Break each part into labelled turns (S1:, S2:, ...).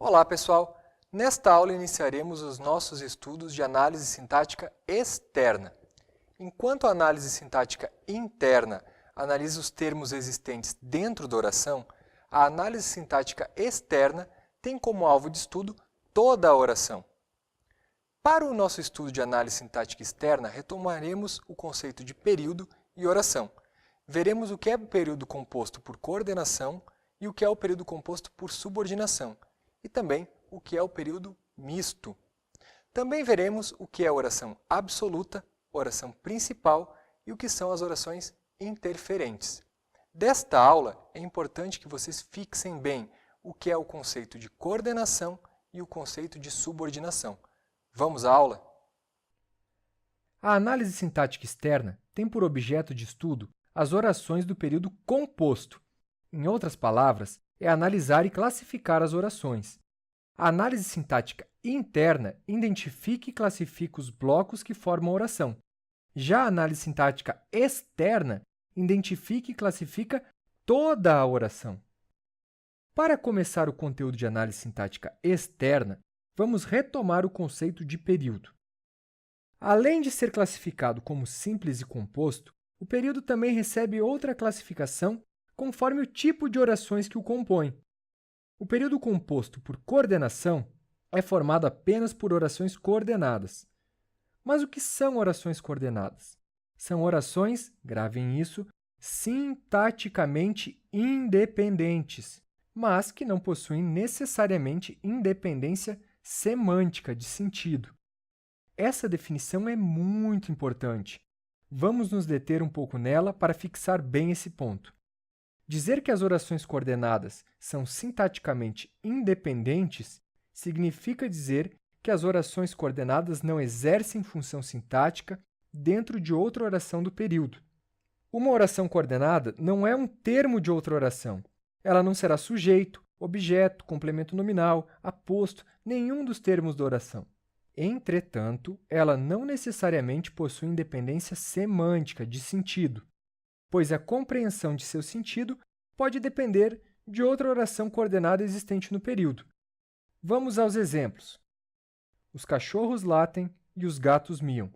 S1: Olá, pessoal! Nesta aula iniciaremos os nossos estudos de análise sintática externa. Enquanto a análise sintática interna analisa os termos existentes dentro da oração, a análise sintática externa tem como alvo de estudo toda a oração. Para o nosso estudo de análise sintática externa, retomaremos o conceito de período e oração. Veremos o que é o período composto por coordenação e o que é o período composto por subordinação, e também o que é o período misto. Também veremos o que é a oração absoluta, oração principal e o que são as orações interferentes. Desta aula, é importante que vocês fixem bem o que é o conceito de coordenação e o conceito de subordinação. Vamos à aula?
S2: A análise sintática externa tem por objeto de estudo as orações do período composto. Em outras palavras, é analisar e classificar as orações. A análise sintática interna identifica e classifica os blocos que formam a oração. Já a análise sintática externa identifica e classifica toda a oração. Para começar o conteúdo de análise sintática externa, vamos retomar o conceito de período. Além de ser classificado como simples e composto, o período também recebe outra classificação conforme o tipo de orações que o compõem. O período composto por coordenação é formado apenas por orações coordenadas. Mas o que são orações coordenadas? São orações, gravem isso, sintaticamente independentes, mas que não possuem necessariamente independência semântica de sentido. Essa definição é muito importante. Vamos nos deter um pouco nela para fixar bem esse ponto. Dizer que as orações coordenadas são sintaticamente independentes significa dizer que as orações coordenadas não exercem função sintática dentro de outra oração do período. Uma oração coordenada não é um termo de outra oração. Ela não será sujeito, objeto, complemento nominal, aposto, nenhum dos termos da oração. Entretanto, ela não necessariamente possui independência semântica de sentido, pois a compreensão de seu sentido pode depender de outra oração coordenada existente no período. Vamos aos exemplos. Os cachorros latem e os gatos miam.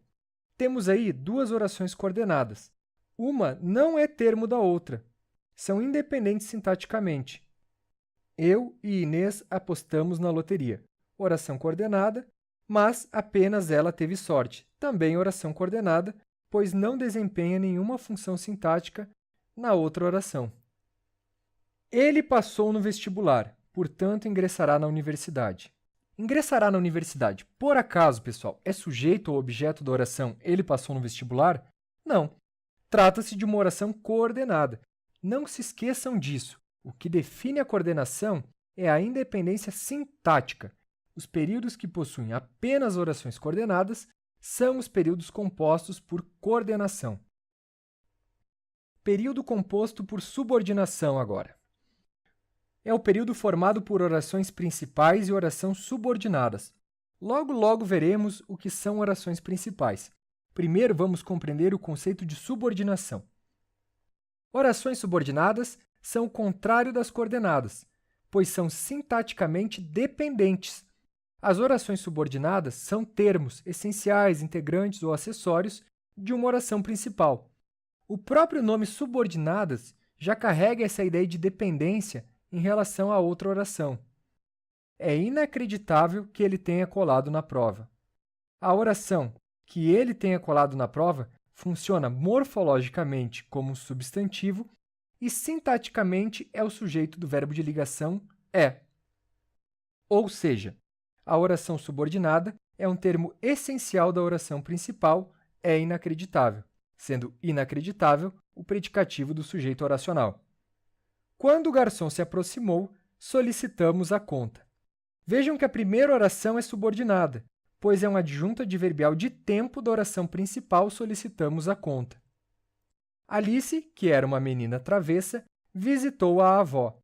S2: Temos aí duas orações coordenadas. Uma não é termo da outra. São independentes sintaticamente. Eu e Inês apostamos na loteria. Oração coordenada, mas apenas ela teve sorte. Também oração coordenada, pois não desempenha nenhuma função sintática na outra oração. Ele passou no vestibular, portanto, ingressará na universidade. Ingressará na universidade, por acaso, pessoal, é sujeito ou objeto da oração ele passou no vestibular? Não. Trata-se de uma oração coordenada. Não se esqueçam disso. O que define a coordenação é a independência sintática. Os períodos que possuem apenas orações coordenadas são os períodos compostos por coordenação. Período composto por subordinação agora. É o período formado por orações principais e orações subordinadas. Logo veremos o que são orações principais. Primeiro, vamos compreender o conceito de subordinação. Orações subordinadas são o contrário das coordenadas, pois são sintaticamente dependentes. As orações subordinadas são termos essenciais, integrantes ou acessórios de uma oração principal. O próprio nome subordinadas já carrega essa ideia de dependência em relação a outra oração. É inacreditável que ele tenha colado na prova. A oração que ele tenha colado na prova funciona morfologicamente como um substantivo e sintaticamente é o sujeito do verbo de ligação é. Ou seja, a oração subordinada é um termo essencial da oração principal, é inacreditável, sendo inacreditável o predicativo do sujeito oracional. Quando o garçom se aproximou, solicitamos a conta. Vejam que a primeira oração é subordinada, pois é um adjunto adverbial de tempo da oração principal solicitamos a conta. Alice, que era uma menina travessa, visitou a avó.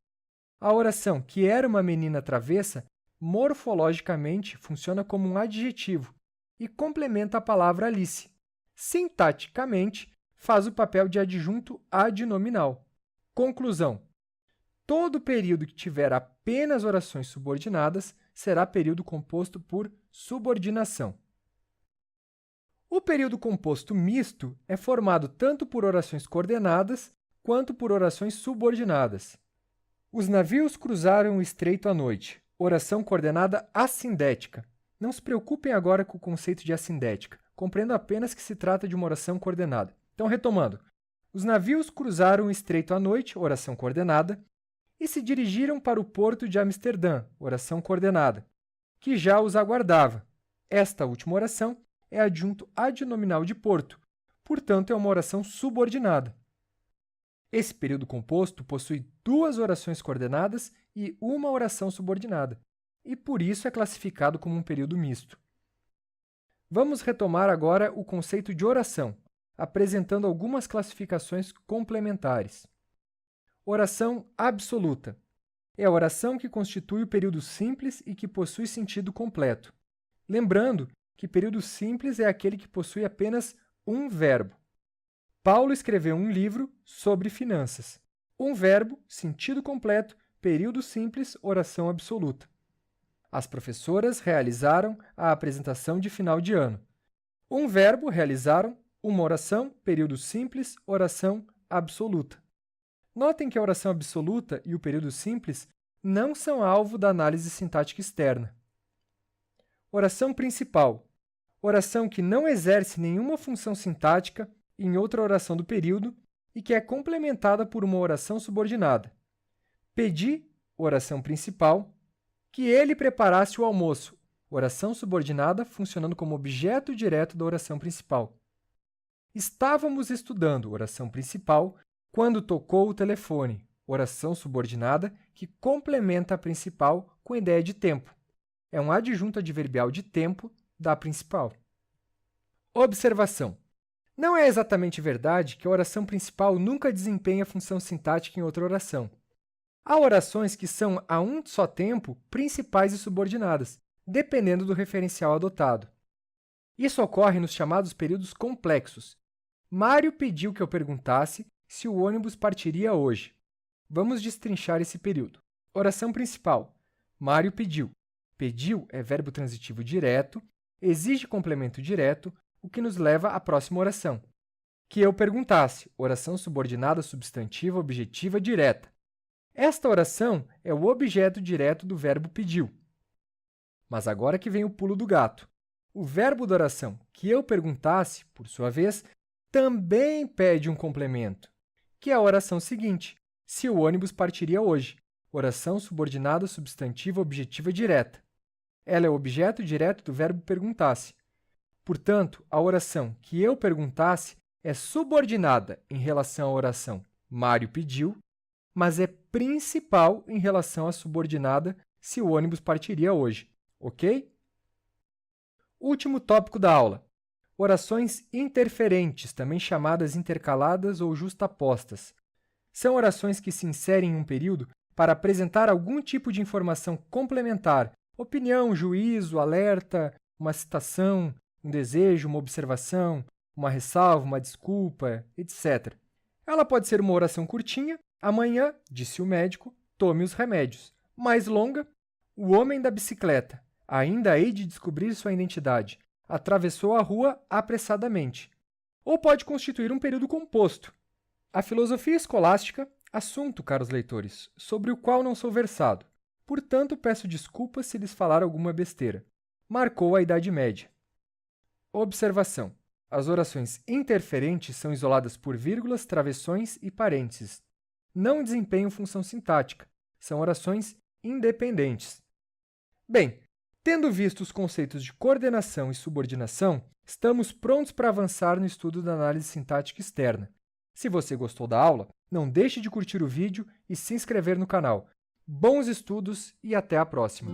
S2: A oração que era uma menina travessa morfologicamente funciona como um adjetivo e complementa a palavra Alice. Sintaticamente, faz o papel de adjunto adnominal. Conclusão: todo período que tiver apenas orações subordinadas será período composto por subordinação. O período composto misto é formado tanto por orações coordenadas quanto por orações subordinadas. Os navios cruzaram o estreito à noite. Oração coordenada assindética. Não se preocupem agora com o conceito de assindética. Compreendo apenas que se trata de uma oração coordenada. Então, retomando. Os navios cruzaram o estreito à noite, oração coordenada, e se dirigiram para o porto de Amsterdã, oração coordenada, que já os aguardava. Esta última oração é adjunto adnominal de porto, portanto, é uma oração subordinada. Esse período composto possui duas orações coordenadas e uma oração subordinada, e por isso é classificado como um período misto. Vamos retomar agora o conceito de oração, apresentando algumas classificações complementares. Oração absoluta. É a oração que constitui o período simples e que possui sentido completo. Lembrando que período simples é aquele que possui apenas um verbo. Paulo escreveu um livro sobre finanças. Um verbo, sentido completo, período simples, oração absoluta. As professoras realizaram a apresentação de final de ano. Um verbo, realizaram. Uma oração, período simples, oração absoluta. Notem que a oração absoluta e o período simples não são alvo da análise sintática externa. Oração principal. Oração que não exerce nenhuma função sintática em outra oração do período e que é complementada por uma oração subordinada. Pedi, oração principal, que ele preparasse o almoço, oração subordinada funcionando como objeto direto da oração principal. Estávamos estudando, oração principal, quando tocou o telefone, oração subordinada que complementa a principal com a ideia de tempo. É um adjunto adverbial de tempo da principal. Observação. Não é exatamente verdade que a oração principal nunca desempenha função sintática em outra oração. Há orações que são, a um só tempo, principais e subordinadas, dependendo do referencial adotado. Isso ocorre nos chamados períodos complexos. Mário pediu que eu perguntasse se o ônibus partiria hoje. Vamos destrinchar esse período. Oração principal. Mário pediu. Pediu é verbo transitivo direto, exige complemento direto, o que nos leva à próxima oração. Que eu perguntasse, oração subordinada substantiva objetiva direta. Esta oração é o objeto direto do verbo pediu. Mas agora que vem o pulo do gato. O verbo da oração que eu perguntasse, por sua vez, também pede um complemento, que é a oração seguinte, se o ônibus partiria hoje. Oração subordinada substantiva objetiva direta. Ela é o objeto direto do verbo perguntasse. Portanto, a oração que eu perguntasse é subordinada em relação à oração Mário pediu, mas é principal em relação à subordinada se o ônibus partiria hoje, ok? Último tópico da aula. Orações interferentes, também chamadas intercaladas ou justapostas. São orações que se inserem em um período para apresentar algum tipo de informação complementar, opinião, juízo, alerta, uma citação, um desejo, uma observação, uma ressalva, uma desculpa, etc. Ela pode ser uma oração curtinha, amanhã, disse o médico, tome os remédios. Mais longa, o homem da bicicleta, ainda hei de descobrir sua identidade, atravessou a rua apressadamente. Ou pode constituir um período composto. A filosofia escolástica, assunto, caros leitores, sobre o qual não sou versado. Portanto, peço desculpas se lhes falar alguma besteira. Marcou a Idade Média. Observação. As orações interferentes são isoladas por vírgulas, travessões e parênteses. Não desempenham função sintática. São orações independentes. Bem, tendo visto os conceitos de coordenação e subordinação, estamos prontos para avançar no estudo da análise sintática externa. Se você gostou da aula, não deixe de curtir o vídeo e se inscrever no canal. Bons estudos e até a próxima!